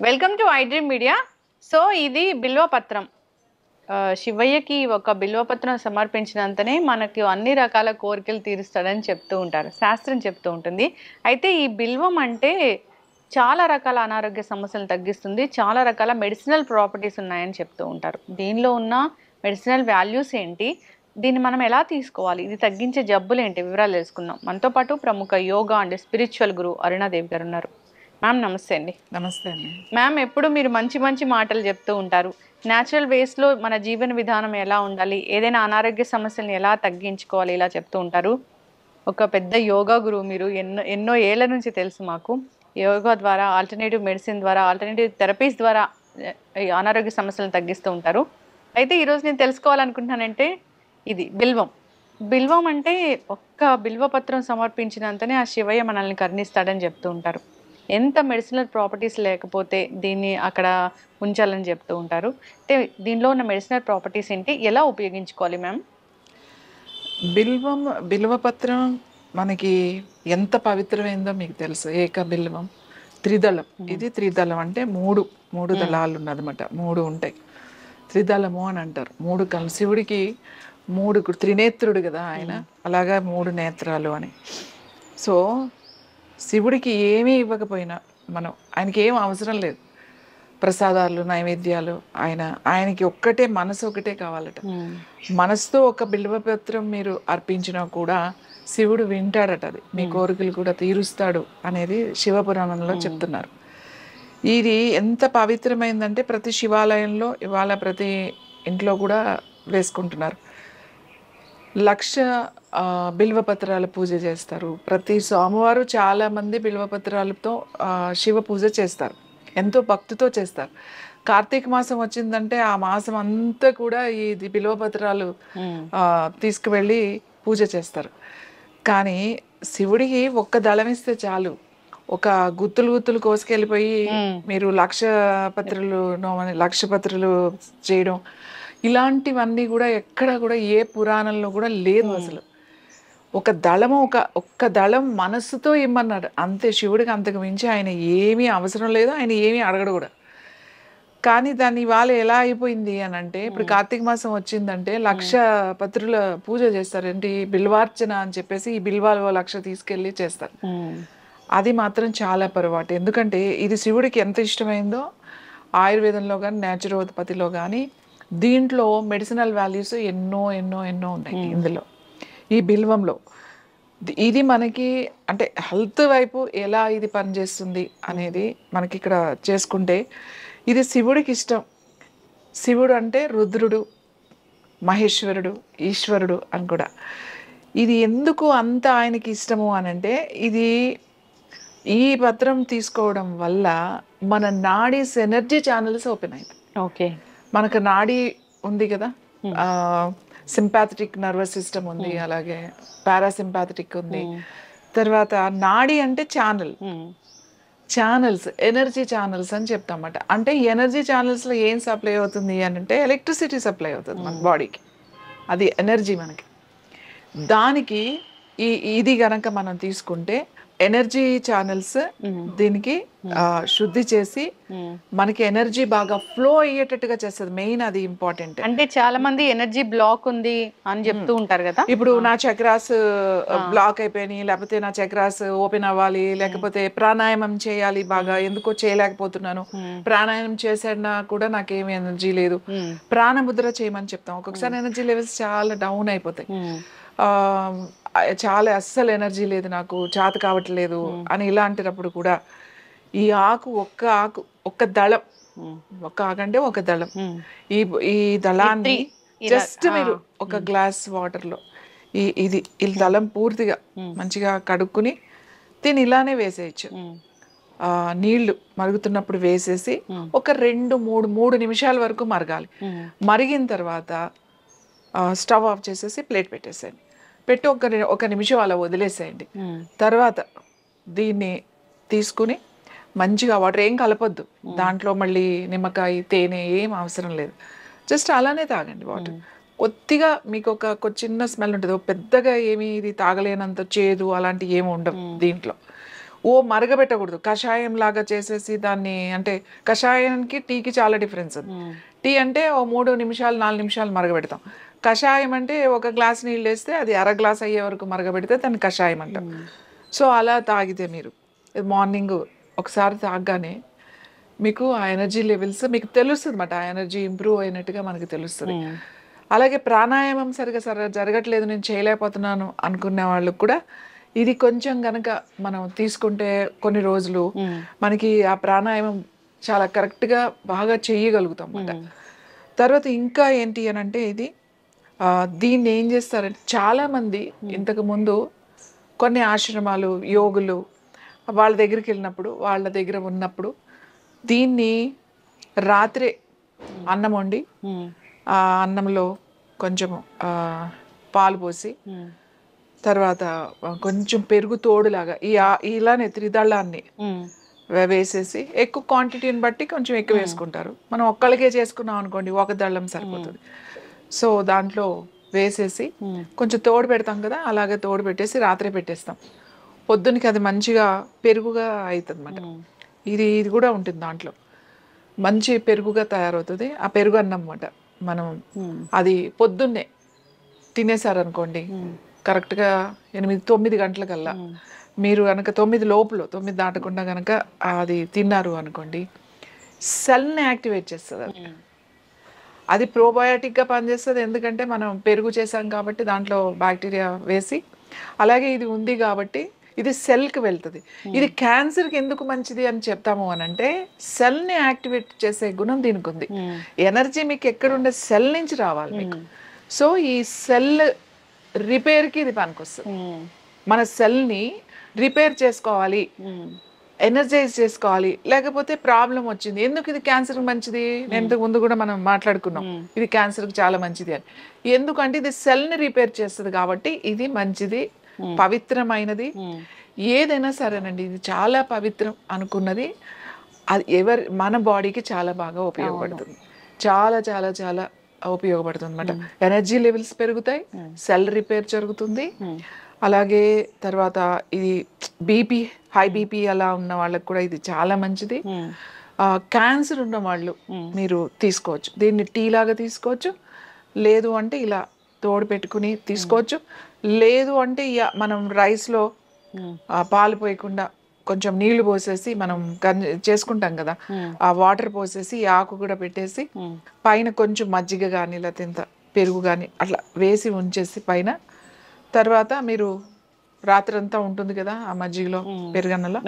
Welcome to iDream media. So ఇది బిల్వపత్రం. శివయ్యకి ఒక బిల్వపత్రం సమర్పించినంతనే మనకి అన్ని రకాల కోరికలు తీరుస్తాడని చెప్తూ ఉంటారు, శాస్త్రం చెప్తూ ఉంటుంది. అయితే ఈ బిల్వం అంటే చాలా రకాల అనారోగ్య సమస్యలను తగ్గిస్తుంది, చాలా రకాల మెడిసినల్ ప్రాపర్టీస్ ఉన్నాయని చెప్తూ ఉంటారు. దీనిలో ఉన్న మెడిసినల్ వాల్యూస్ ఏంటి, దీన్ని మనం ఎలా తీసుకోవాలి, ఇది తగ్గించే జబ్బులు ఏంటి, వివరాలు తెలుసుకుందాం. మనతో పాటు ప్రముఖ యోగా అండ్ స్పిరిచువల్ గురు అరుణాదేవి గారు ఉన్నారు. మ్యామ్ నమస్తే అండి. నమస్తే అండి. మ్యామ్ ఎప్పుడు మీరు మంచి మంచి మాటలు చెప్తూ ఉంటారు. న్యాచురల్ వేస్లో మన జీవన విధానం ఎలా ఉండాలి, ఏదైనా అనారోగ్య సమస్యలను ఎలా తగ్గించుకోవాలి, ఇలా చెప్తూ ఉంటారు. ఒక పెద్ద యోగా గురువు మీరు. ఎన్నో ఎన్నో ఏళ్ల నుంచి తెలుసు మాకు. యోగా ద్వారా, ఆల్టర్నేటివ్ మెడిసిన్ ద్వారా, ఆల్టర్నేటివ్ థెరపీస్ ద్వారా ఈ అనారోగ్య సమస్యలను తగ్గిస్తూ ఉంటారు. అయితే ఈరోజు నేను తెలుసుకోవాలనుకుంటున్నానంటే ఇది బిల్వం. బిల్వం అంటే ఒక్క బిల్వపత్రం సమర్పించినంతనే ఆ శివయ్య మనల్ని కరుణిస్తాడని చెప్తూ ఉంటారు. ఎంత మెడిసినల్ ప్రాపర్టీస్ లేకపోతే దీన్ని అక్కడ ఉంచాలని చెప్తూ ఉంటారు. అంటే దీనిలో ఉన్న మెడిసినల్ ప్రాపర్టీస్ ఏంటి, ఎలా ఉపయోగించుకోవాలి మ్యామ్? బిల్వపత్రం మనకి ఎంత పవిత్రమైందో మీకు తెలుసు. ఏక బిల్వం, త్రిదళం. ఇది త్రిదళం అంటే మూడు దళాలు ఉన్నదన్నమాట. మూడు ఉంటాయి, త్రిదళము అని అంటారు. మూడు శివుడికి త్రినేత్రుడు కదా ఆయన, అలాగా మూడు నేత్రాలు అని. సో శివుడికి ఏమీ ఇవ్వకపోయినా ఆయనకి ఏం అవసరం లేదు, ప్రసాదాలు నైవేద్యాలు. ఆయనకి ఒక్కటే మనసు, ఒకటే కావాలట. మనసుతో ఒక బిల్వపత్రం మీరు అర్పించినా కూడా శివుడు వింటాడట, అది మీ కోరికలు కూడా తీరుస్తాడు అనేది శివపురాణంలో చెప్తున్నారు. ఇది ఎంత పవిత్రమైందంటే ప్రతి శివాలయంలో ఇవాళ ప్రతి ఇంట్లో కూడా వేసుకుంటున్నారు. 1,00,000 బిల్వపత్రాల పూజ చేస్తారు. ప్రతి సోమవారం చాలా మంది బిల్వపత్రాలతో శివ పూజ చేస్తారు, ఎంతో భక్తితో చేస్తారు. కార్తీక మాసం వచ్చిందంటే ఆ మాసం అంతా కూడా ఇది బిల్వపత్రాలు తీసుకువెళ్ళి పూజ చేస్తారు. కానీ శివుడికి ఒక్క దళం ఇస్తే చాలు, ఒక గుత్తులు కోసుకెళ్ళిపోయి మీరు 1,00,000 పత్రులు చేయడం, ఇలాంటివన్నీ కూడా ఎక్కడ కూడా ఏ పురాణంలో కూడా లేదు అసలు. ఒక్క దళం మనస్సుతో ఇమ్మన్నాడు అంతే. శివుడికి అంతకు మించి ఆయన ఏమీ అవసరం లేదు, ఆయన ఏమీ అడగడు కూడా. కానీ దాన్ని ఇవాళ ఎలా అయిపోయింది అని అంటే, ఇప్పుడు కార్తీక మాసం వచ్చిందంటే 1,00,000 పత్రుల పూజ చేస్తారు. ఏంటి, బిల్వార్చన అని చెప్పేసి ఈ బిల్వాలు 1,00,000 తీసుకెళ్ళి చేస్తారు. అది మాత్రం చాలా పొరపాటు. ఎందుకంటే ఇది శివుడికి ఎంత ఇష్టమైందో ఆయుర్వేదంలో కానీ న్యాచురోపతిలో కానీ దీంట్లో మెడిసినల్ వాల్యూస్ ఎన్నో ఎన్నో ఎన్నో ఉన్నాయి ఇందులో, ఈ బిల్వంలో. ఇది మనకి అంటే హెల్త్ వైపు ఎలా ఇది పనిచేస్తుంది అనేది మనకి ఇక్కడ చేసుకుంటే, ఇది శివుడికి ఇష్టం. శివుడు అంటే రుద్రుడు, మహేశ్వరుడు, ఈశ్వరుడు అని కూడా. ఇది ఎందుకు అంత ఆయనకి ఇష్టము అని అంటే, ఈ పత్రం తీసుకోవడం వల్ల మన నాడీస్ ఎనర్జీ ఛానల్స్ ఓపెన్ అయింది. ఓకే, మనకు నాడీ ఉంది కదా, సింపాథటిక్ నర్వస్ సిస్టమ్ ఉంది, అలాగే పారాసింపాథటిక్ ఉంది. తర్వాత నాడీ అంటే ఛానల్స్, ఎనర్జీ ఛానల్స్ అని చెప్తామన్నమాట. అంటే ఎనర్జీ ఛానల్స్లో ఏం సప్లై అవుతుంది అని అంటే ఎలక్ట్రిసిటీ సప్లై అవుతుంది మన బాడీకి, అది ఎనర్జీ మనకి. దానికి ఇది గనక మనం తీసుకుంటే ఎనర్జీ ఛానల్స్ దీనికి శుద్ధి చేసి మనకి ఎనర్జీ బాగా ఫ్లో అయ్యేటట్టుగా చేస్తుంది. మెయిన్ అది ఇంపార్టెంట్. అంటే చాలా మంది ఎనర్జీ బ్లాక్ ఉంది అని చెప్తూ ఉంటారు కదా. ఇప్పుడు నా చక్రాస్ బ్లాక్ అయిపోయినాయి, లేకపోతే నా చక్రాస్ ఓపెన్ అవ్వాలి, లేకపోతే ప్రాణాయామం చేయాలి, బాగా ఎందుకో చేయలేకపోతున్నాను, ప్రాణాయామం చేసినా కూడా నాకేమి ఎనర్జీ లేదు, ప్రాణముద్ర చేయమని చెప్తాం. ఒక్కొక్కసారి ఎనర్జీ లెవెల్స్ చాలా డౌన్ అయిపోతాయి, చాలా అస్సలు ఎనర్జీ లేదు, నాకు చేత కావట్లేదు అని ఇలాంటినప్పుడు కూడా ఈ ఒక్క దళం, ఒక్క ఆకు అంటే ఒక దళం, ఈ దళాన్ని జస్ట్ మీరు ఒక గ్లాస్ వాటర్లో ఈ దళం పూర్తిగా మంచిగా కడుక్కుని దీన్ని ఇలానే వేసేయచ్చు. నీళ్లు మరుగుతున్నప్పుడు వేసేసి ఒక 2-3 నిమిషాల వరకు మరగాలి. మరిగిన తర్వాత స్టవ్ ఆఫ్ చేసేసి ప్లేట్ పెట్టేసేయండి. పెట్టి ఒక నిమిషం అలా వదిలేసేయండి. తర్వాత దీన్ని తీసుకుని మంచిగా, వాటర్ ఏం కలపొద్దు దాంట్లో, మళ్ళీ నిమ్మకాయ తేనె ఏం అవసరం లేదు, జస్ట్ అలానే తాగండి వాటర్. కొద్దిగా మీకు ఒక చిన్న స్మెల్ ఉంటుంది, పెద్దగా ఏమి ఇది తాగలేనంత చేదు అలాంటివి ఏమి ఉండవు దీంట్లో. మరగబెట్టకూడదు, కషాయం లాగా చేసేసి దాన్ని. అంటే కషాయానికి టీకి చాలా డిఫరెన్స్ ఉంది. టీ అంటే ఓ 3 నిమిషాలు 4 నిమిషాలు మరగబెడతాం. కషాయం అంటే ఒక గ్లాస్ నీళ్ళు వేస్తే అది అర గ్లాస్ అయ్యే వరకు మరగబెడితే దాన్ని కషాయం అంటాం. సో అలా తాగితే మీరు మార్నింగ్ ఒకసారి తాగగానే మీకు ఆ ఎనర్జీ లెవెల్స్ మీకు తెలుస్తుంది అన్నమాట. ఆ ఎనర్జీ ఇంప్రూవ్ అయినట్టుగా మనకి తెలుస్తుంది. అలాగే ప్రాణాయామం సరిగా జరగట్లేదు, నేను చేయలేకపోతున్నాను అనుకునే వాళ్ళకు కూడా ఇది కొంచెం గనక మనం తీసుకుంటే కొన్ని రోజులు మనకి ఆ ప్రాణాయామం చాలా కరెక్ట్గా బాగా చేయగలుగుతాం అన్నమాట. తర్వాత ఇంకా ఏంటి అని అంటే ఇది దీన్ని ఏం చేస్తారంటే చాలామంది ఇంతకు ముందు కొన్ని ఆశ్రమాలు యోగులు వాళ్ళ దగ్గరికి వెళ్ళినప్పుడు, వాళ్ళ దగ్గర ఉన్నప్పుడు దీన్ని రాత్రే అన్నం వండి ఆ అన్నంలో కొంచెం పాలు పోసి తర్వాత కొంచెం పెరుగు తోడులాగా ఇలానే త్రిదళాన్ని వేసేసి ఎక్కువ క్వాంటిటీని బట్టి కొంచెం ఎక్కువ వేసుకుంటారు. మనం ఒక్కళ్ళకే చేసుకున్నాం అనుకోండి ఒక దళం సరిపోతుంది. సో దాంట్లో వేసేసి కొంచెం తోడు పెడతాం కదా, అలాగే తోడు పెట్టేసి రాత్రే పెట్టేస్తాం. పొద్దున్నకి అది మంచిగా పెరుగుగా అవుతుంది అన్నమాట. ఇది కూడా ఉంటుంది దాంట్లో, మంచి పెరుగుగా తయారవుతుంది. ఆ పెరుగు అన్నం అన్నమాట. మనం అది పొద్దున్నే తినేసారనుకోండి కరెక్ట్గా 8-9 గంటలకల్లా మీరు కనుక 9 లోపల 9 దాటకుండా కనుక అది తిన్నారు అనుకోండి, సెల్ని యాక్టివేట్ చేస్తుంది. అది ప్రోబయోటిక్గా పనిచేస్తుంది, ఎందుకంటే మనం పెరుగు చేసాం కాబట్టి దాంట్లో బ్యాక్టీరియా వేసి. అలాగే ఇది ఉంది కాబట్టి ఇది సెల్కి వెళ్తుంది. ఇది క్యాన్సర్కి ఎందుకు మంచిది అని చెప్తాము అని అంటే సెల్ని యాక్టివేట్ చేసే గుణం దీనికి ఉంది. ఎనర్జీ మీకు ఎక్కడుండే సెల్ నుంచి రావాలి మీకు. సో ఈ సెల్ రిపేర్కి ఇది పనికొస్తుంది. మన సెల్ని రిపేర్ చేసుకోవాలి, ఎనర్జైజ్ చేసుకోవాలి. లేకపోతే ప్రాబ్లం వచ్చింది, ఎందుకు ఇది క్యాన్సర్కి మంచిది, నేను ఇంతకు ముందు కూడా మనం మాట్లాడుకున్నాం ఇది క్యాన్సర్కి చాలా మంచిది అని. ఎందుకంటే ఇది సెల్ని రిపేర్ చేస్తుంది కాబట్టి ఇది మంచిది, పవిత్రమైనది. ఏదైనా సరేనండి ఇది చాలా పవిత్రం అనుకున్నది అది మన బాడీకి చాలా బాగా ఉపయోగపడుతుంది. చాలా చాలా చాలా ఉపయోగపడుతుంది అన్నమాట. ఎనర్జీ లెవెల్స్ పెరుగుతాయి, సెల్ రిపేర్ జరుగుతుంది. అలాగే తర్వాత ఇది బీపీ, హై బీపీ అలా ఉన్న వాళ్ళకి కూడా ఇది చాలా మంచిది. క్యాన్సర్ ఉన్న వాళ్ళు మీరు తీసుకోవచ్చు, దీన్ని టీ లాగా తీసుకోవచ్చు, లేదు అంటే ఇలా తోడు పెట్టుకుని తీసుకోవచ్చు, లేదు అంటే మనం రైస్లో పాలు పోయకుండా కొంచెం నీళ్లు పోసేసి మనం చేసుకుంటాం కదా, ఆ వాటర్ పోసేసి ఆకు కూడా పెట్టేసి పైన కొంచెం మజ్జిగ కానీ లేకపోతే పెరుగు కానీ అట్లా వేసి ఉంచేసి పైన, తర్వాత మీరు రాత్రంతా ఉంటుంది కదా ఆ మజ్జిగలో పెరుగన్నలో,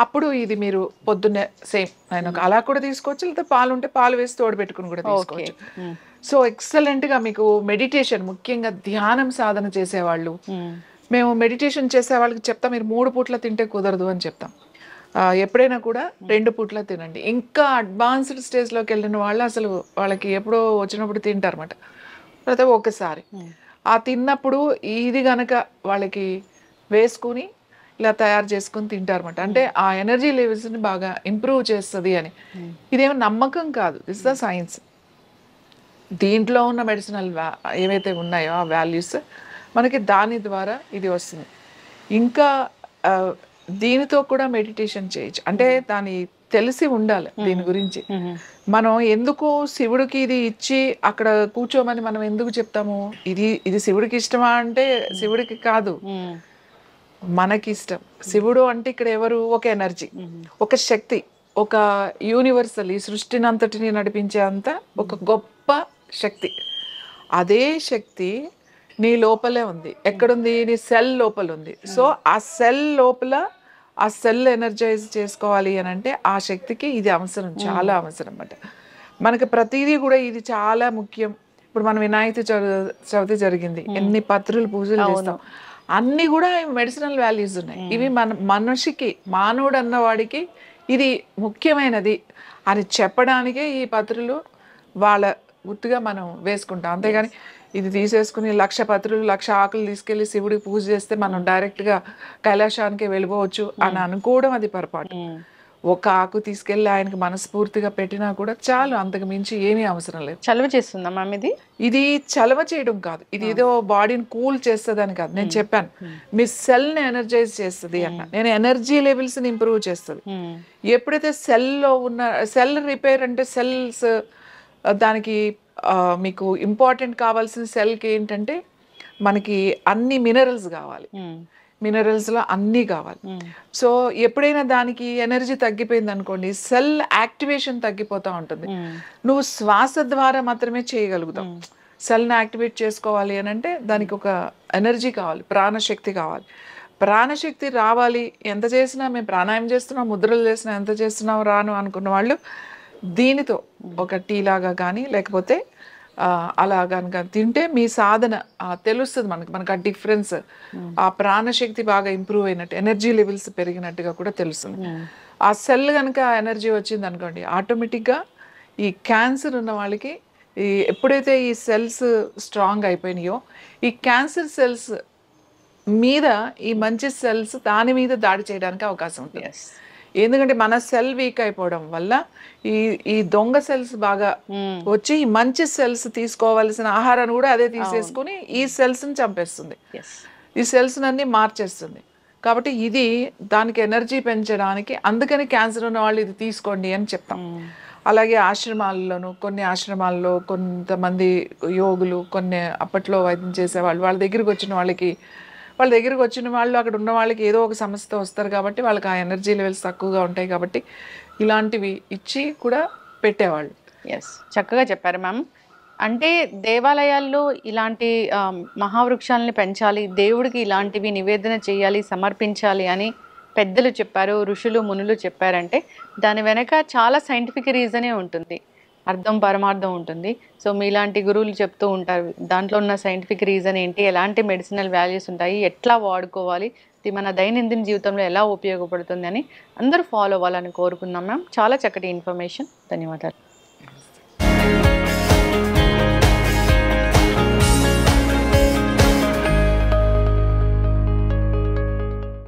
అప్పుడు ఇది మీరు పొద్దున్నే సేమ్ ఆయన అలా కూడా తీసుకోవచ్చు, లేకపోతే పాలు ఉంటే పాలు వేసి తోడు పెట్టుకుని కూడా తీసుకోవచ్చు. సో ఎక్సలెంట్గా మీకు మెడిటేషన్, ముఖ్యంగా ధ్యానం సాధన చేసేవాళ్ళు, మేము మెడిటేషన్ చేసే వాళ్ళకి చెప్తాం మీరు 3 పూట్ల తింటే కుదరదు అని చెప్తాం. ఎప్పుడైనా కూడా 2 పూట్ల తినండి. ఇంకా అడ్వాన్స్డ్ స్టేజ్లోకి వెళ్ళిన వాళ్ళు అసలు వాళ్ళకి ఎప్పుడో వచ్చినప్పుడు తింటారన్నమాట, లేకపోతే ఒకసారి ఆ తిన్నప్పుడు ఇది గనక వాళ్ళకి వేసుకుని ఇలా తయారు చేసుకుని తింటారన్నమాట. అంటే ఆ ఎనర్జీ లెవెల్స్ని బాగా ఇంప్రూవ్ చేస్తుంది అని. ఇదేమో నమ్మకం కాదు, దిస్ ద సైన్స్. దీంట్లో ఉన్న మెడిసినల్ ఏవైతే ఉన్నాయో ఆ వాల్యూస్ మనకి దాని ద్వారా ఇది వస్తుంది. ఇంకా దీనితో కూడా మెడిటేషన్ చేయొచ్చు, అంటే దాని తెలిసి ఉండాలి దీని గురించి. మనం ఎందుకు శివుడికి ఇది ఇచ్చి అక్కడ కూర్చోమని మనం ఎందుకు చెప్తాము, ఇది శివుడికి ఇష్టమా అంటే శివుడికి కాదు, మనకి ఇష్టం. శివుడు అంటే ఇక్కడ ఎవరు, ఒక ఎనర్జీ, ఒక శక్తి, ఒక యూనివర్సల్, ఈ సృష్టిని అంతటిని నడిపించే అంత ఒక గొప్ప శక్తి. అదే శక్తి నీ లోపలే ఉంది. ఎక్కడుంది, నీ సెల్ లోపల ఉంది. సో ఆ సెల్ లోపల ఆ సెల్ ఎనర్జైజ్ చేసుకోవాలి అని అంటే ఆ శక్తికి ఇది అవసరం, చాలా అవసరం అన్నమాట. మనకి ప్రతిదీ కూడా ఇది చాలా ముఖ్యం. ఇప్పుడు మనం వినాయక చవితి జరిగింది, ఎన్ని పత్రులు పూజలు చేస్తాం, అన్నీ కూడా మెడిసినల్ వాల్యూస్ ఉన్నాయి. ఇవి మనిషికి, మానవుడు అన్నవాడికి ఇది ముఖ్యమైనది అని చెప్పడానికే ఈ పత్రులు వాళ్ళ గుర్తుగా మనం వేసుకుంటాం. అంతేగాని ఇది తీసేసుకుని 1,00,000 పత్రులు 1,00,000 ఆకులు తీసుకెళ్లి శివుడికి పూజ చేస్తే మనం డైరెక్ట్గా కైలాసానికి వెళ్ళిపోవచ్చు అని అనుకోవడం అది పొరపాటు. ఒక ఆకు తీసుకెళ్ళి ఆయనకి మనస్ఫూర్తిగా పెట్టినా కూడా చాలు, అంతకు మించి ఏమీ అవసరం లేదు. చలువ చేస్తుందా మ్యామ్ ఇది? ఇది చలవ చేయడం కాదు, ఇది ఏదో బాడీని కూల్ చేస్తుందని కాదు. నేను చెప్పాను మీ సెల్ని ఎనర్జైజ్ చేస్తుంది అన్న, నేను ఎనర్జీ లెవెల్స్ని ఇంప్రూవ్ చేస్తుంది. ఎప్పుడైతే సెల్లో ఉన్న సెల్ రిపేర్ అంటే సెల్స్ దానికి మీకు ఇంపార్టెంట్ కావాల్సిన సెల్కి ఏంటంటే మనకి అన్ని మినరల్స్ కావాలి, మినరల్స్లో అన్నీ కావాలి. సో ఎప్పుడైనా దానికి ఎనర్జీ తగ్గిపోయింది అనుకోండి, సెల్ యాక్టివేషన్ తగ్గిపోతూ ఉంటుంది. నువ్వు శ్వాస ద్వారా మాత్రమే చేయగలుగుతావు. సెల్ని యాక్టివేట్ చేసుకోవాలి అని అంటే దానికి ఒక ఎనర్జీ కావాలి, ప్రాణశక్తి కావాలి. ప్రాణశక్తి రావాలి, ఎంత చేసినా మేము ప్రాణాయామం చేస్తున్నాం, ముద్రలు చేసినా, ఎంత చేస్తున్నాం రాను అనుకున్న వాళ్ళు దీనితో ఒక టీ లాగా కానీ లేకపోతే అలా కనుక తింటే మీ సాధన తెలుస్తుంది మనకు ఆ డిఫరెన్స్, ఆ ప్రాణశక్తి బాగా ఇంప్రూవ్ అయినట్టు, ఎనర్జీ లెవెల్స్ పెరిగినట్టుగా కూడా తెలుస్తుంది. ఆ సెల్ కనుక ఎనర్జీ వచ్చింది అనుకోండి, ఆటోమేటిక్గా ఈ క్యాన్సర్ ఉన్న వాళ్ళకి ఎప్పుడైతే ఈ సెల్స్ స్ట్రాంగ్ అయిపోయినాయో, ఈ క్యాన్సర్ సెల్స్ మీద ఈ మంచి సెల్స్ దాని మీద దాడి చేయడానికి అవకాశం ఉంటుంది. ఎందుకంటే మన సెల్ వీక్ అయిపోవడం వల్ల ఈ దొంగ సెల్స్ బాగా వచ్చి ఈ మంచి సెల్స్ తీసుకోవాల్సిన ఆహారాన్ని కూడా అదే తీసేసుకుని ఈ సెల్స్ని చంపేస్తుంది, ఈ సెల్స్ అన్ని మార్చేస్తుంది. కాబట్టి ఇది దానికి ఎనర్జీ పెంచడానికి, అందుకని క్యాన్సర్ ఉన్న వాళ్ళు ఇది తీసుకోండి అని చెప్తాం. అలాగే ఆశ్రమాల్లోనూ, కొన్ని ఆశ్రమాల్లో కొంతమంది యోగులు, కొన్ని అప్పట్లో వైద్యం చేసేవాళ్ళు, వాళ్ళ దగ్గరికి వచ్చిన వాళ్ళు అక్కడ ఉన్న వాళ్ళకి ఏదో ఒక సమస్యతో వస్తారు కాబట్టి వాళ్ళకి ఆ ఎనర్జీ లెవెల్స్ తక్కువగా ఉంటాయి కాబట్టి ఇలాంటివి ఇచ్చి కూడా పెట్టేవాళ్ళు. చక్కగా చెప్పారు మ్యామ్. అంటే దేవాలయాల్లో ఇలాంటి మహావృక్షాలని పెంచాలి, దేవుడికి ఇలాంటివి నివేదన చేయాలి, సమర్పించాలి అని పెద్దలు చెప్పారు, ఋషులు మునులు చెప్పారంటే దాని వెనక చాలా సైంటిఫిక్ రీజనే ఉంటుంది, అర్థం పరమార్థం ఉంటుంది. సో మీలాంటి గురువులు చెప్తూ ఉంటారు దాంట్లో ఉన్న సైంటిఫిక్ రీజన్ ఏంటి, ఎలాంటి మెడిసినల్ వాల్యూస్ ఉంటాయి, ఎట్లా వాడుకోవాలి, ఇది మన దైనందిన జీవితంలో ఎలా ఉపయోగపడుతుంది అని అందరూ ఫాలో అవ్వాలని కోరుకుందాం మ్యామ్. చాలా చక్కటి ఇన్ఫర్మేషన్, ధన్యవాదాలు.